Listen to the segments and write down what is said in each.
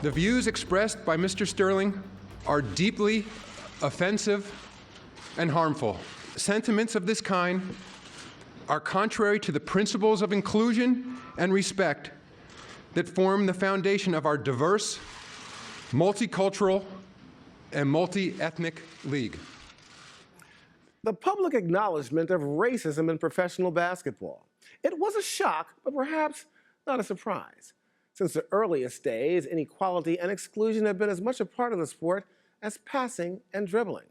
The views expressed by Mr. Sterling are deeply offensive and harmful. Sentiments of this kind are contrary to the principles of inclusion and respect that form the foundation of our diverse, multicultural, and multi-ethnic league. The public acknowledgement of racism in professional basketball. It was a shock, but perhaps not a surprise. Since the earliest days, inequality and exclusion have been as much a part of the sport as passing and dribbling.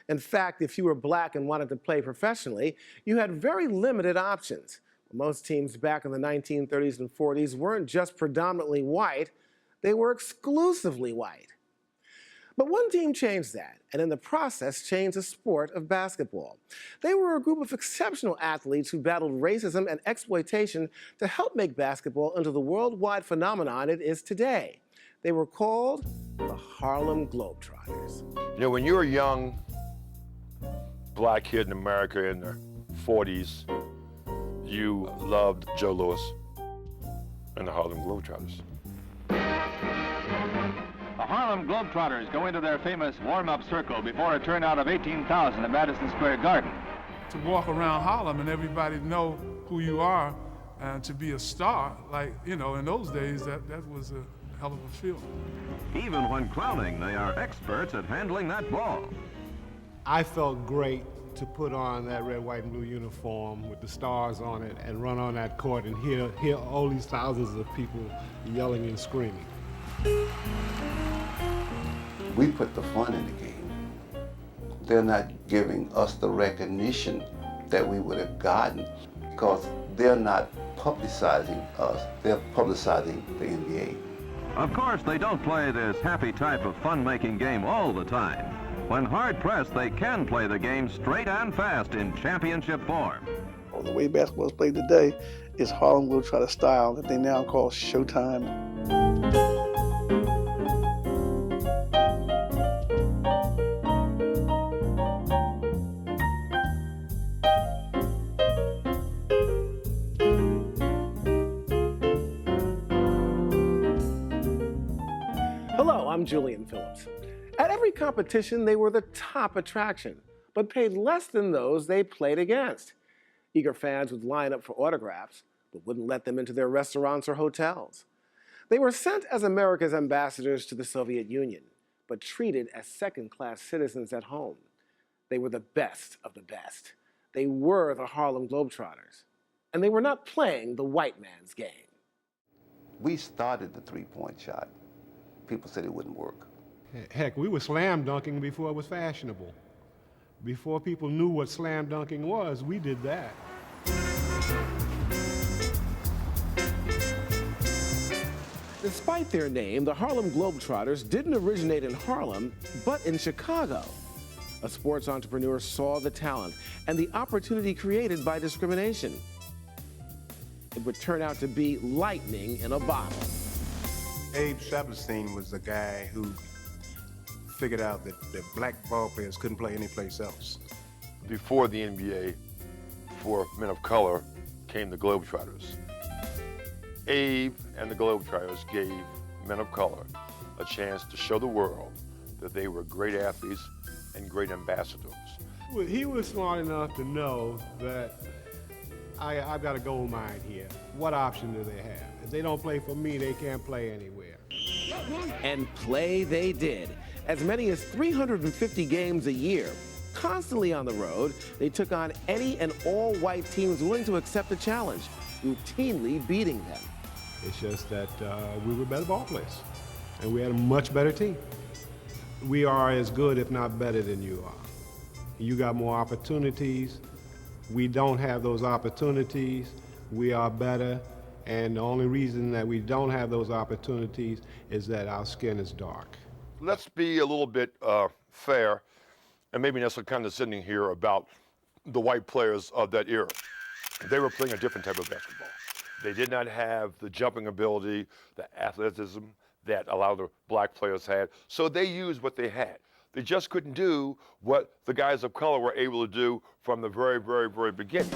In fact, if you were black and wanted to play professionally, you had very limited options. Most teams back in the 1930s and 40s weren't just predominantly white, they were exclusively white. But one team changed that, and in the process changed the sport of basketball. They were a group of exceptional athletes who battled racism and exploitation to help make basketball into the worldwide phenomenon it is today. They were called the Harlem Globetrotters. You know, when you're a young black kid in America in the 40s, you loved Joe Louis and the Harlem Globetrotters. The Harlem Globetrotters go into their famous warm-up circle before a turnout of 18,000 at Madison Square Garden. To walk around Harlem and everybody know who you are and to be a star, like, you know, in those days, that was a hell of a feeling. Even when clowning, they are experts at handling that ball. I felt great to put on that red, white, and blue uniform with the stars on it and run on that court and hear all these thousands of people yelling and screaming. We put the fun in the game. They're not giving us the recognition that we would have gotten because they're not publicizing us, they're publicizing the NBA. Of course, they don't play this happy type of fun-making game all the time. When hard-pressed, they can play the game straight and fast in championship form. Well, the way basketball is played today is Harlem Globetrotter style that they now call Showtime. Hello, I'm Julian Phillips. At every competition, they were the top attraction, but paid less than those they played against. Eager fans would line up for autographs, but wouldn't let them into their restaurants or hotels. They were sent as America's ambassadors to the Soviet Union, but treated as second-class citizens at home. They were the best of the best. They were the Harlem Globetrotters, and they were not playing the white man's game. We started the three-point shot. People said it wouldn't work. Heck, we were slam dunking before it was fashionable. Before people knew what slam dunking was, we did that. Despite their name, the Harlem Globetrotters didn't originate in Harlem, but in Chicago. A sports entrepreneur saw the talent and the opportunity created by discrimination. It would turn out to be lightning in a bottle. Abe Saperstein was the guy who figured out that black ball players couldn't play anyplace else. Before the NBA, for men of color, came the Globetrotters. Abe and the Globetrotters gave men of color a chance to show the world that they were great athletes and great ambassadors. Well, he was smart enough to know that I've got a gold mine here. What option do they have? If they don't play for me, they can't play anywhere. And play they did. As many as 350 games a year. Constantly on the road, they took on any and all white teams willing to accept the challenge, routinely beating them. It's just that we were better ball players, and we had a much better team. We are as good, if not better, than you are. You got more opportunities. We don't have those opportunities. We are better, and the only reason that we don't have those opportunities is that our skin is dark. Let's be a little bit fair, and maybe not so condescending here about the white players of that era. They were playing a different type of basketball. They did not have the jumping ability, the athleticism that a lot of the black players had, so they used what they had. They just couldn't do what the guys of color were able to do from the very, very, very beginning.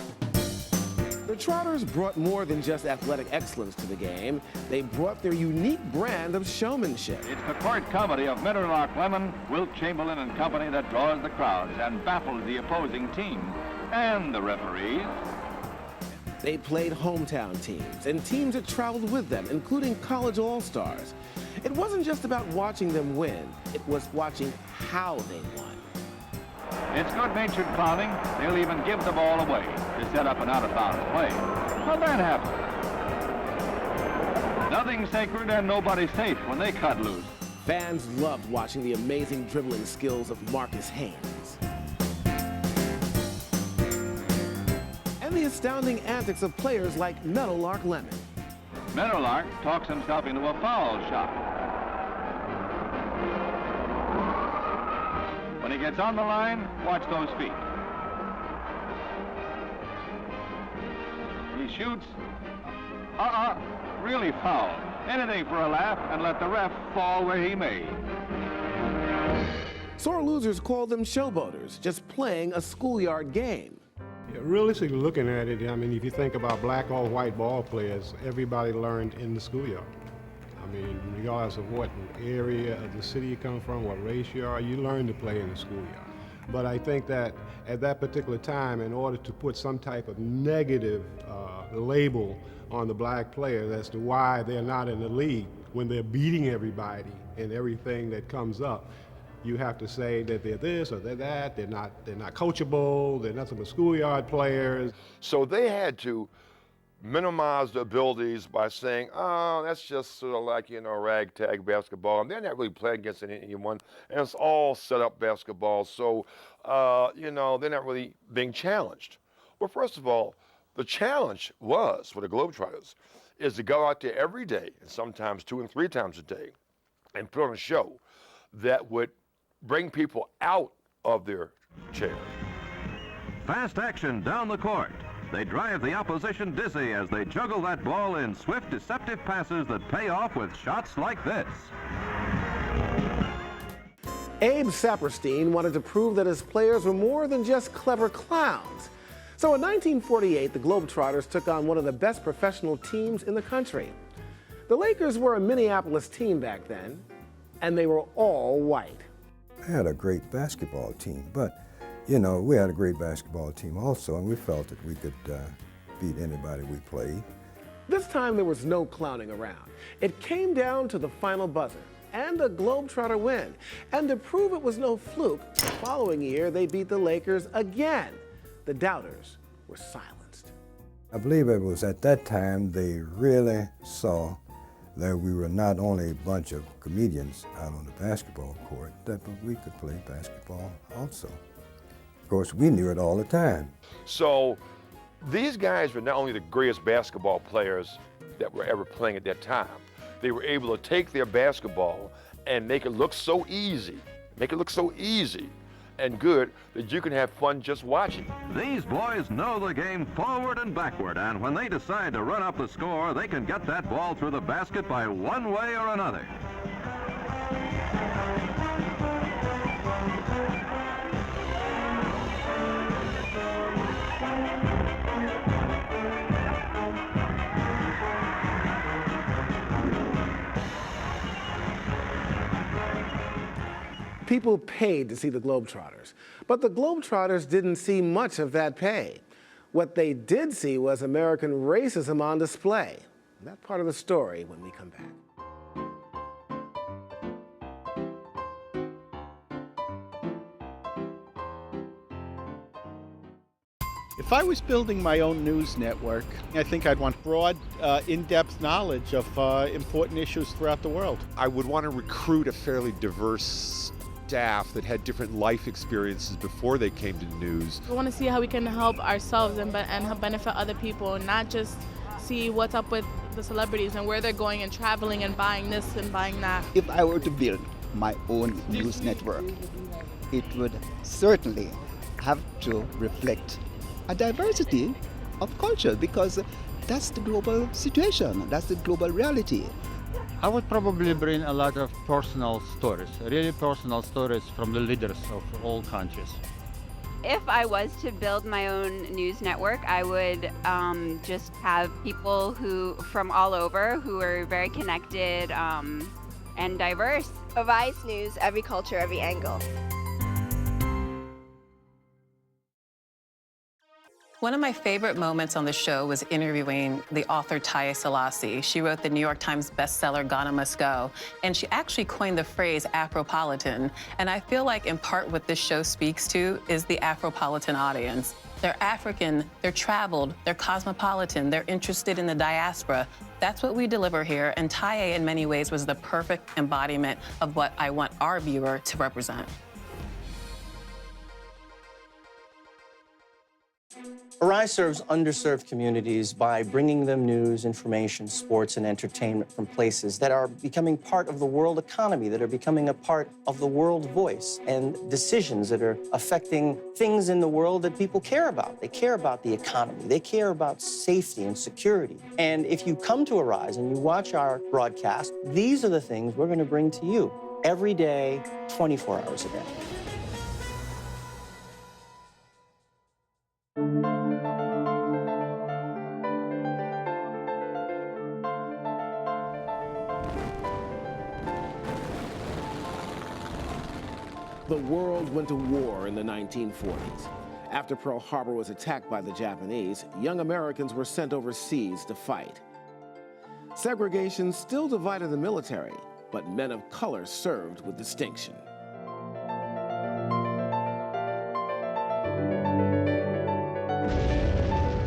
The Trotters brought more than just athletic excellence to the game. They brought their unique brand of showmanship. It's the court comedy of Meadowlark Lemon, Wilt Chamberlain and company that draws the crowds and baffles the opposing team and the referees. They played hometown teams and teams that traveled with them, including college all-stars. It wasn't just about watching them win, it was watching how they won. It's good-natured clowning. They'll even give the ball away to set up an out-of-bounds play. How'd that happen? Nothing's sacred and nobody's safe when they cut loose. Fans loved watching the amazing dribbling skills of Marcus Haynes. And the astounding antics of players like Meadowlark Lemon. Meadowlark talks himself into a foul shot. When he gets on the line, watch those feet. He shoots. Really foul. Anything for a laugh and let the ref fall where he may. Sore losers called them showboaters, just playing a schoolyard game. Yeah, realistically looking at it, I mean, if you think about black or white ball players, everybody learned in the schoolyard. I mean, regardless of what area of the city you come from, what race you are, you learn to play in the schoolyard. But I think that at that particular time, in order to put some type of negative label on the black players as to why they're not in the league when they're beating everybody and everything that comes up, you have to say that they're this or they're that, they're not coachable, they're nothing but schoolyard players. So they had to minimize the abilities by saying, oh, that's just sort of like, ragtag basketball. And they're not really playing against anyone. And it's all set up basketball. So, they're not really being challenged. Well, first of all, the challenge was for the Globetrotters is to go out there every day, and sometimes 2 and 3 times a day, and put on a show that would bring people out of their chair. Fast action down the court. They drive the opposition dizzy as they juggle that ball in swift, deceptive passes that pay off with shots like this. Abe Saperstein wanted to prove that his players were more than just clever clowns. So in 1948, the Globetrotters took on one of the best professional teams in the country. The Lakers were a Minneapolis team back then, and they were all white. I had a great basketball team, but we had a great basketball team also, and we felt that we could beat anybody we played. This time there was no clowning around. It came down to the final buzzer, and the Globetrotter win. And to prove it was no fluke, the following year they beat the Lakers again. The doubters were silenced. I believe it was at that time they really saw that we were not only a bunch of comedians out on the basketball court, but we could play basketball also. Of course, we knew it all the time. So these guys were not only the greatest basketball players that were ever playing at that time, they were able to take their basketball and make it look so easy, and good that you can have fun just watching. These boys know the game forward and backward, and when they decide to run up the score, they can get that ball through the basket by one way or another. People paid to see the Globetrotters, but the Globetrotters didn't see much of that pay. What they did see was American racism on display. That part of the story when we come back. If I was building my own news network, I think I'd want broad, in-depth knowledge of important issues throughout the world. I would want to recruit a fairly diverse staff that had different life experiences before they came to news. We want to see how we can help ourselves and help benefit other people, not just see what's up with the celebrities and where they're going and traveling and buying this and buying that. If I were to build my own news network, it would certainly have to reflect a diversity of culture, because that's the global situation, that's the global reality. I would probably bring a lot of personal stories, really personal stories from the leaders of all countries. If I was to build my own news network, I would just have people from all over who are very connected and diverse. A Vice News, every culture, every angle. One of my favorite moments on the show was interviewing the author Taya Selassie. She wrote the New York Times bestseller Ghana Must Go, and she actually coined the phrase Afropolitan. And I feel like in part what this show speaks to is the Afropolitan audience. They're African, they're traveled, they're cosmopolitan, they're interested in the diaspora. That's what we deliver here, and Taya in many ways was the perfect embodiment of what I want our viewer to represent. Arise serves underserved communities by bringing them news, information, sports, and entertainment from places that are becoming part of the world economy, that are becoming a part of the world voice, and decisions that are affecting things in the world that people care about. They care about the economy. They care about safety and security. And if you come to Arise and you watch our broadcast, these are the things we're going to bring to you every day, 24 hours a day. The world went to war in the 1940s. After Pearl Harbor was attacked by the Japanese, young Americans were sent overseas to fight. Segregation still divided the military, but men of color served with distinction.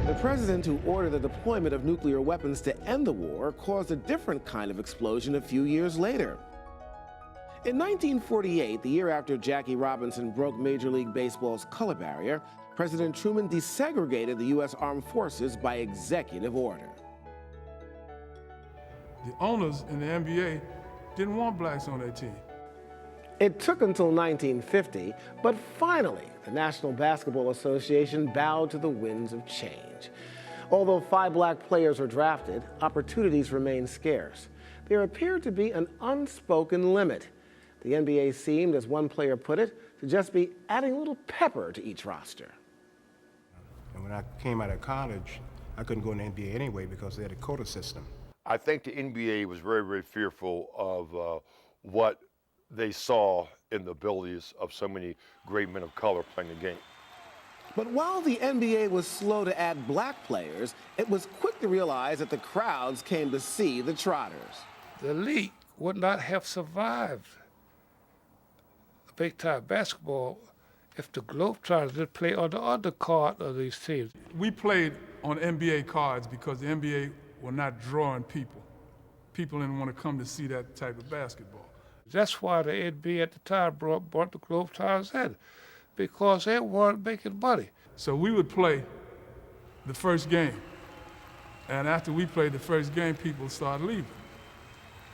The president who ordered the deployment of nuclear weapons to end the war caused a different kind of explosion a few years later. In 1948, the year after Jackie Robinson broke Major League Baseball's color barrier, President Truman desegregated the U.S. Armed Forces by executive order. The owners in the NBA didn't want blacks on their team. It took until 1950, but finally, the National Basketball Association bowed to the winds of change. Although 5 black players were drafted, opportunities remained scarce. There appeared to be an unspoken limit. The NBA seemed, as one player put it, to just be adding a little pepper to each roster. And when I came out of college, I couldn't go in the NBA anyway because they had a quota system. I think the NBA was very, very fearful of what they saw in the abilities of so many great men of color playing the game. But while the NBA was slow to add black players, it was quick to realize that the crowds came to see the Trotters. The league would not have survived big-time basketball if the Globetrotters did play on the undercard of these teams. We played on NBA cards because the NBA were not drawing people. People didn't want to come to see that type of basketball. That's why the NBA at the time brought the Globetrotters in, because they weren't making money. So we would play the first game, and after we played the first game, people started leaving.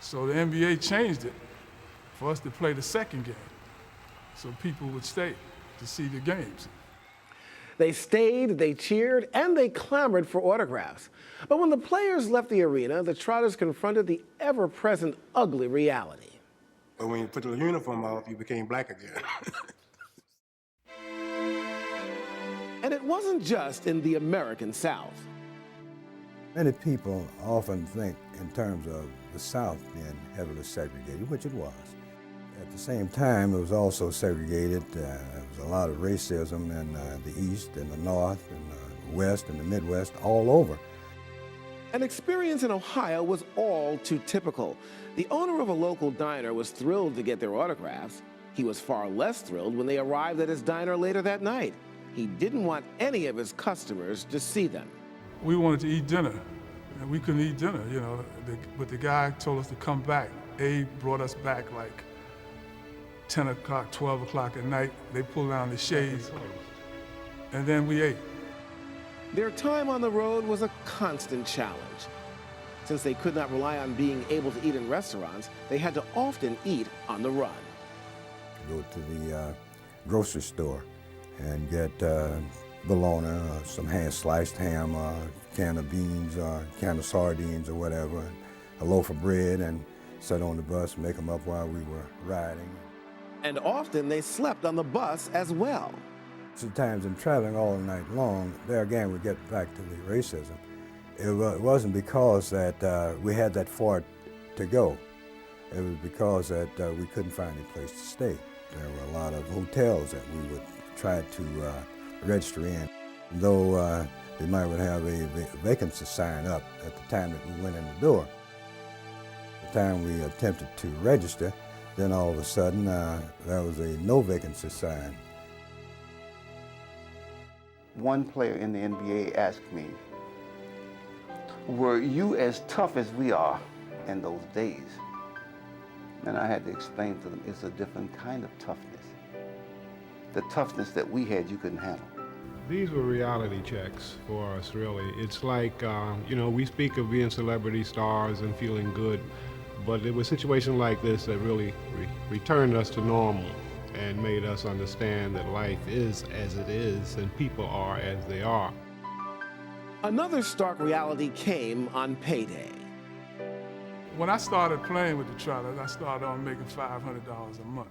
So the NBA changed it for us to play the second game, so people would stay to see the games. They stayed, they cheered, and they clamored for autographs. But when the players left the arena, the Trotters confronted the ever-present ugly reality. But when you put the uniform off, you became black again. And it wasn't just in the American South. Many people often think in terms of the South being heavily segregated, which it was. At the same time, it was also segregated. There was a lot of racism in the East and the North and the West and the Midwest, all over. An experience in Ohio was all too typical. The owner of a local diner was thrilled to get their autographs. He was far less thrilled when they arrived at his diner later that night. He didn't want any of his customers to see them. We wanted to eat dinner, and we couldn't eat dinner, you know, but the guy told us to come back. Abe brought us back like 10 o'clock, 12 o'clock at night. They pulled down the shades, and then we ate. Their time on the road was a constant challenge. Since they could not rely on being able to eat in restaurants, they had to often eat on the run. Go to the grocery store and get bologna, some sliced ham, a can of beans, or a can of sardines or whatever, a loaf of bread, and sit on the bus and make them up while we were riding. And often they slept on the bus as well. Sometimes in traveling all night long, there again we get back to the racism. It wasn't because that we had that far to go. It was because that we couldn't find a place to stay. There were a lot of hotels that we would try to register in. Though they might would have a vacancy sign up at the time that we went in the door. The time we attempted to register, then all of a sudden there was a no vacancy sign. One player in the NBA asked me, were you as tough as we are in those days? And I had to explain to them, it's a different kind of toughness. The toughness that we had, you couldn't handle. These were reality checks for us, really. It's like, you know, we speak of being celebrity stars and feeling good, but it was situations like this that really returned us to normal and made us understand that life is as it is and people are as they are. Another stark reality came on payday. When I started playing with the Trotters, I started on making $500 a month,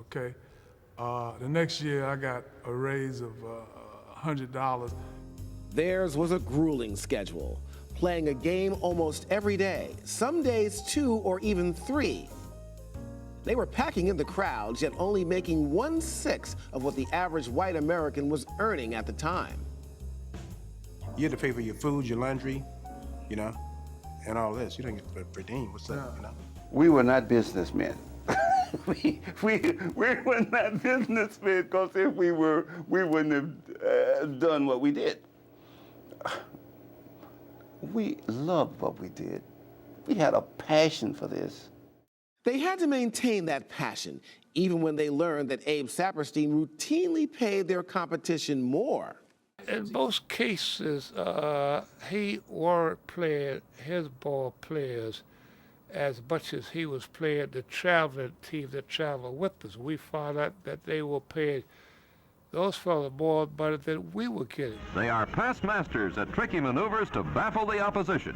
okay? The next year, I got a raise of $100. Theirs was a grueling schedule, playing a game almost every day, some days 2 or even 3. They were packing in the crowds, yet only making 1/6 of what the average white American was earning at the time. You had to pay for your food, your laundry, you know, and all this. You didn't get per diem. What's that, you know? We were not businessmen. we were not businessmen, because if we were, we wouldn't have done what we did. We loved what we did. We had a passion for this. They had to maintain that passion, even when they learned that Abe Saperstein routinely paid their competition more. In most cases, he weren't playing his ball players as much as he was playing the traveling team that traveled with us. We found out that they were paying those fellas more money than we were getting. They are past masters at tricky maneuvers to baffle the opposition.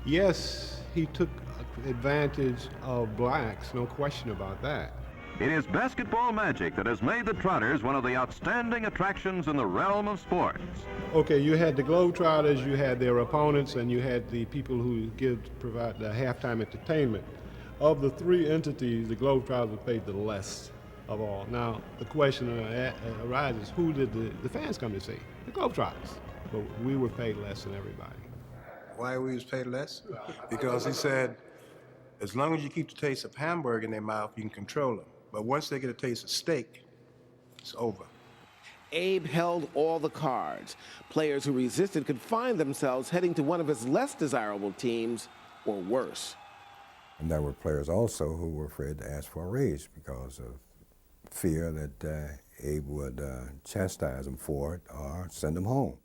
Yes, he took advantage of blacks, no question about that. It is basketball magic that has made the Trotters one of the outstanding attractions in the realm of sports. Okay, you had the Globetrotters, you had their opponents, and you had the people who provide the halftime entertainment. Of the 3 entities, the Globetrotters paid the less of all. Now, the question arises, who did the fans come to see? The Globetrotters. But we were paid less than everybody. Why we was paid less? Because he said, as long as you keep the taste of hamburger in their mouth, you can control them. But once they get a taste of steak, it's over. Abe held all the cards. Players who resisted could find themselves heading to one of his less desirable teams, or worse. And there were players also who were afraid to ask for a raise because of fear that Abe would chastise them for it or send them home.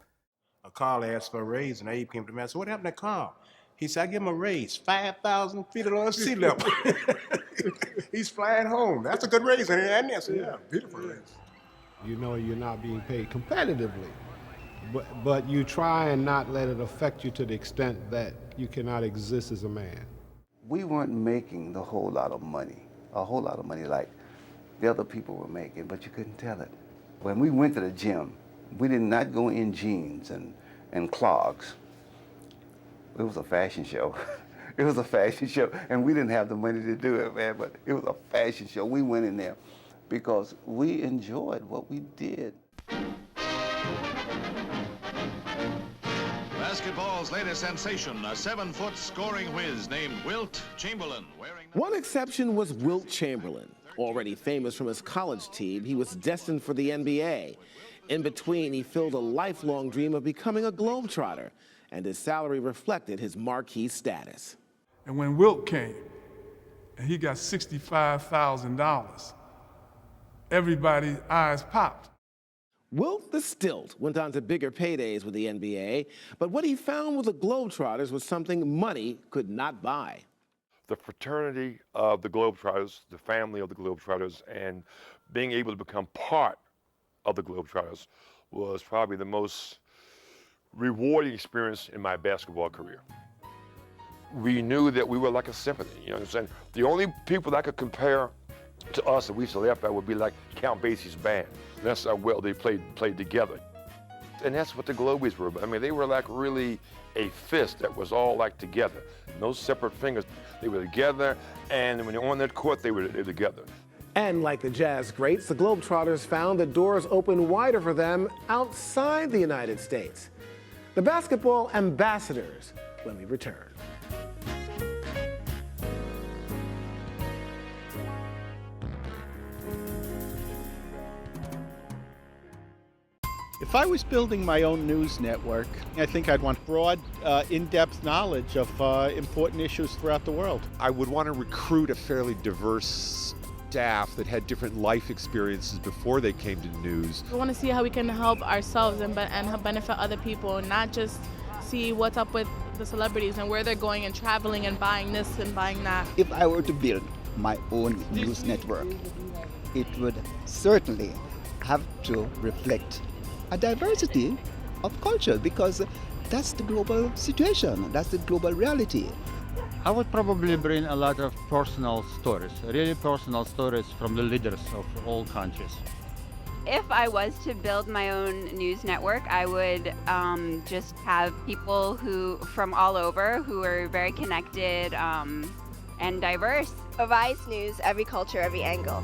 A Carl asked for a raise, and Abe came to me and said, what happened to Carl? He said, I give him a raise, 5,000 feet above sea level. He's flying home. That's a good raise, ain't it? I said, yeah, beautiful raise. You know you're not being paid competitively, but you try and not let it affect you to the extent that you cannot exist as a man. We weren't making a whole lot of money like the other people were making, but you couldn't tell it. When we went to the gym, we did not go in jeans and clogs. It was a fashion show. It was a fashion show, and we didn't have the money to do it, man, but it was a fashion show. We went in there because we enjoyed what we did. Basketball's latest sensation, a 7-foot scoring whiz named Wilt Chamberlain. One exception was Wilt Chamberlain. Already famous from his college team, he was destined for the NBA. In between, he filled a lifelong dream of becoming a Globetrotter, and his salary reflected his marquee status. And when Wilt came, and he got $65,000, everybody's eyes popped. Wilt the Stilt went on to bigger paydays with the NBA, but what he found with the Globetrotters was something money could not buy. The fraternity of the Globetrotters, the family of the Globetrotters, and being able to become part of the Globetrotters was probably the most rewarding experience in my basketball career. We knew that we were like a symphony, you know what I'm saying? The only people that could compare To us, that we used to laugh at would be like Count Basie's band. That's how well they played together. And that's what the Globies were. I mean, they were like really a fist that was all like together. No separate fingers. They were together, and when they were on that court, they were together. And like the jazz greats, the Globetrotters found the doors open wider for them outside the United States. The basketball ambassadors when we return. If I was building my own news network, I think I'd want broad, in-depth knowledge of important issues throughout the world. I would want to recruit a fairly diverse staff that had different life experiences before they came to news. We want to see how we can help ourselves and help benefit other people, not just see what's up with the celebrities and where they're going and traveling and buying this and buying that. If I were to build my own news network, it would certainly have to reflect a diversity of culture, because that's the global situation, that's the global reality. I would probably bring a lot of personal stories, really personal stories from the leaders of all countries. If I was to build my own news network, I would just have people from all over who are very connected and diverse. Vice News, every culture, every angle.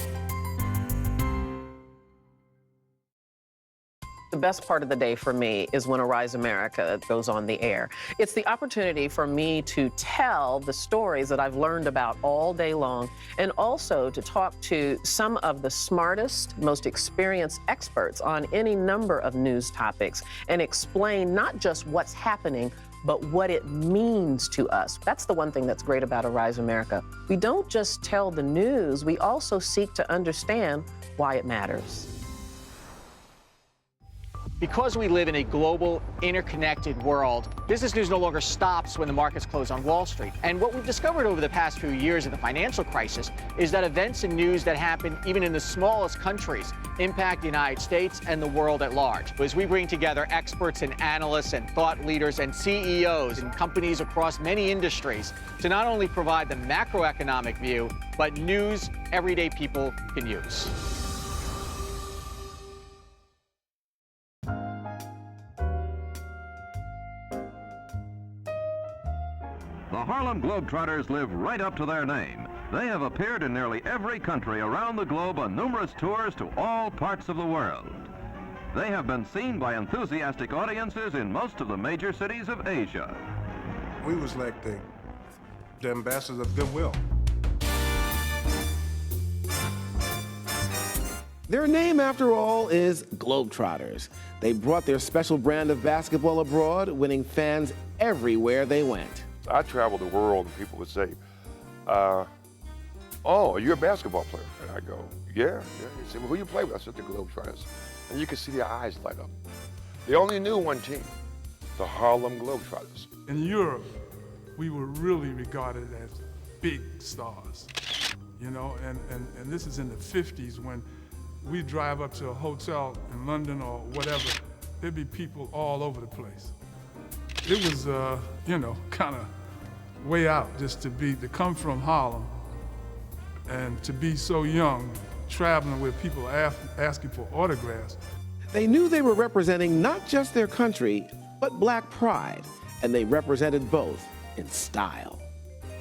The best part of the day for me is when Arise America goes on the air. It's the opportunity for me to tell the stories that I've learned about all day long, and also to talk to some of the smartest, most experienced experts on any number of news topics and explain not just what's happening, but what it means to us. That's the one thing that's great about Arise America. We don't just tell the news, we also seek to understand why it matters. Because we live in a global, interconnected world, business news no longer stops when the markets close on Wall Street. And what we've discovered over the past few years of the financial crisis is that events and news that happen even in the smallest countries impact the United States and the world at large. As we bring together experts and analysts and thought leaders and CEOs and companies across many industries to not only provide the macroeconomic view, but news everyday people can use. The Harlem Globetrotters live right up to their name. They have appeared in nearly every country around the globe on numerous tours to all parts of the world. They have been seen by enthusiastic audiences in most of the major cities of Asia. We was like the ambassadors of goodwill. Their name, after all, is Globetrotters. They brought their special brand of basketball abroad, winning fans everywhere they went. I travel the world and people would say, oh, you're a basketball player. And I go, yeah. They say, well, who you play with? I said, the Globetrotters. And you could see their eyes light up. They only knew one team, the Harlem Globetrotters. In Europe, we were really regarded as big stars, you know, and this is in the 50s when we drive up to a hotel in London or whatever, there'd be people all over the place. It was, you know, kind of way out just to come from Harlem and to be so young, traveling with people asking for autographs. They knew they were representing not just their country, but black pride, and they represented both in style.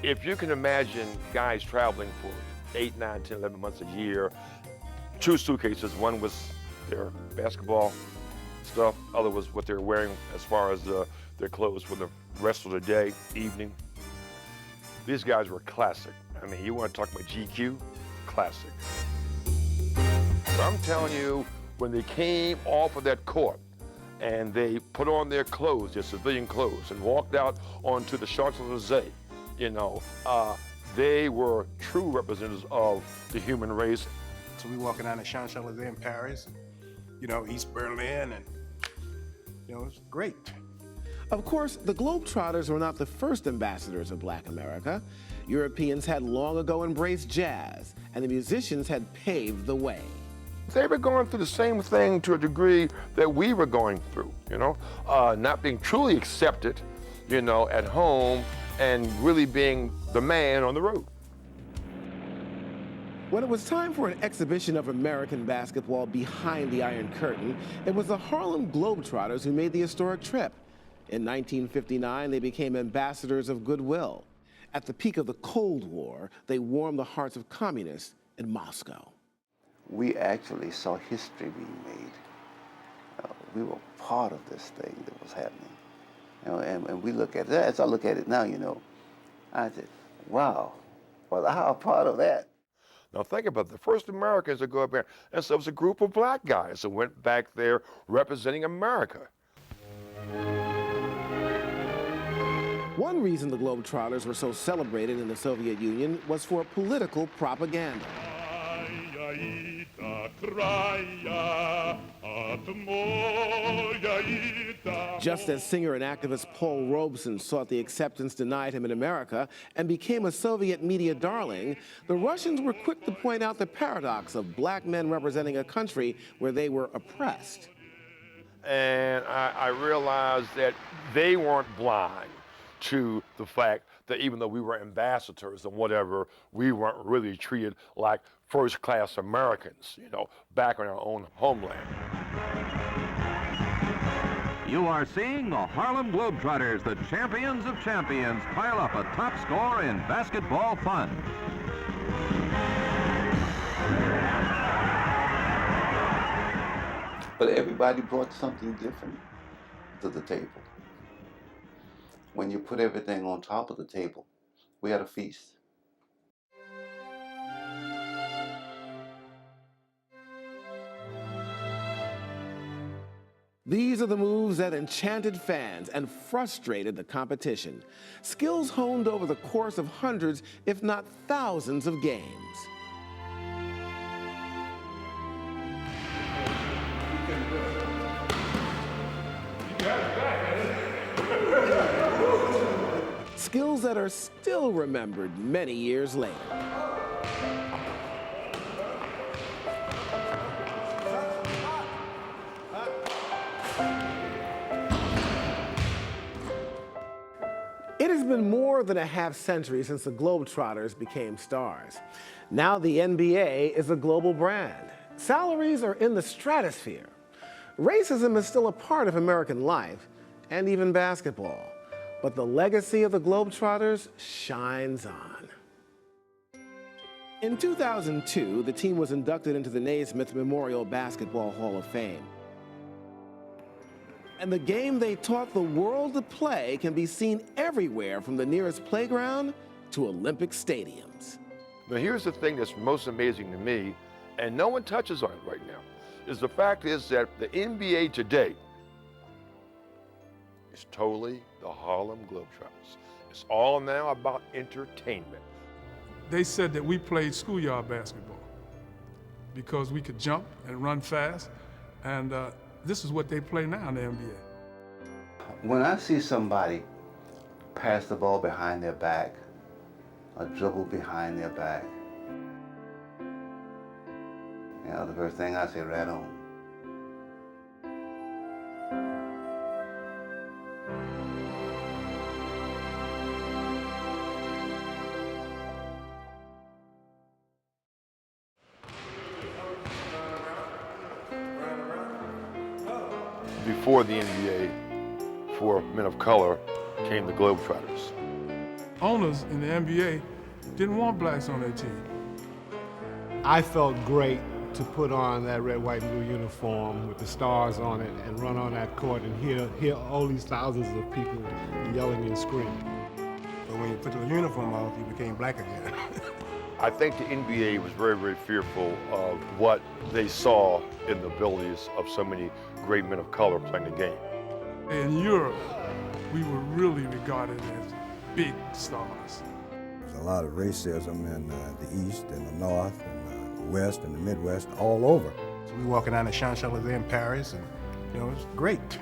If you can imagine guys traveling for 8, 9, 10, 11 months a year, 2 suitcases, one was their basketball stuff, other was what they're wearing as far as their clothes for the rest of the day, evening. These guys were classic. I mean, you want to talk about GQ? Classic. So I'm telling you, when they came off of that court and they put on their clothes, their civilian clothes, and walked out onto the Champs-Élysées, you know, they were true representatives of the human race. So we walking down the Champs-Élysées in Paris, and, you know, East Berlin, and, you know, it's great. Of course, the Globetrotters were not the first ambassadors of Black America. Europeans had long ago embraced jazz, and the musicians had paved the way. They were going through the same thing to a degree that we were going through, you know, not being truly accepted, you know, at home and really being the man on the road. When it was time for an exhibition of American basketball behind the Iron Curtain, it was the Harlem Globetrotters who made the historic trip. In 1959, they became ambassadors of goodwill. At the peak of the Cold War, they warmed the hearts of communists in Moscow. We actually saw history being made. We were part of this thing that was happening. And we look at it, as I look at it now, I said, wow, well, I'm part of that. Now think about it. The first Americans to go up there, and so it was a group of black guys that went back there representing America. One reason the Globetrotters were so celebrated in the Soviet Union was for political propaganda. Just as singer and activist Paul Robeson sought the acceptance denied him in America and became a Soviet media darling, the Russians were quick to point out the paradox of black men representing a country where they were oppressed. And I realized that they weren't blind to the fact that even though we were ambassadors and whatever, we weren't really treated like first-class Americans, back in our own homeland. You are seeing the Harlem Globetrotters, the champions of champions, pile up a top score in basketball fun. But everybody brought something different to the table. When you put everything on top of the table, we had a feast. These are the moves that enchanted fans and frustrated the competition. Skills honed over the course of hundreds, if not thousands of games. Skills that are still remembered many years later. It has been more than a half-century since the Globetrotters became stars. Now the NBA is a global brand. Salaries are in the stratosphere. Racism is still a part of American life, and even basketball. But the legacy of the Globetrotters shines on. In 2002, the team was inducted into the Naismith Memorial Basketball Hall of Fame. And the game they taught the world to play can be seen everywhere from the nearest playground to Olympic stadiums. Now here's the thing that's most amazing to me, and no one touches on it right now, is the fact is that the NBA today is totally the Harlem Globetrotters. It's all now about entertainment. They said that we played schoolyard basketball because we could jump and run fast, and this is what they play now in the NBA. When I see somebody pass the ball behind their back, or dribble behind their back, the first thing I say, right on. Before the NBA, for men of color, came the Globetrotters. Owners in the NBA didn't want blacks on their team. I felt great to put on that red, white, and blue uniform with the stars on it and run on that court and hear all these thousands of people yelling and screaming. But when you put the uniform on, you became black again. I think the NBA was very, very fearful of what they saw in the abilities of so many great men of color playing the game. In Europe, we were really regarded as big stars. There's a lot of racism in the East and the North and the West and the Midwest, all over. So we walking down the Champs-Élysées in Paris, and it's great.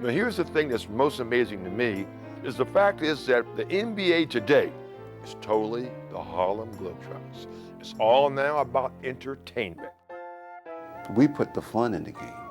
Now here's the thing that's most amazing to me, is the fact is that the NBA today is totally the Harlem Globetrotters. It's all now about entertainment. We put the fun in the game.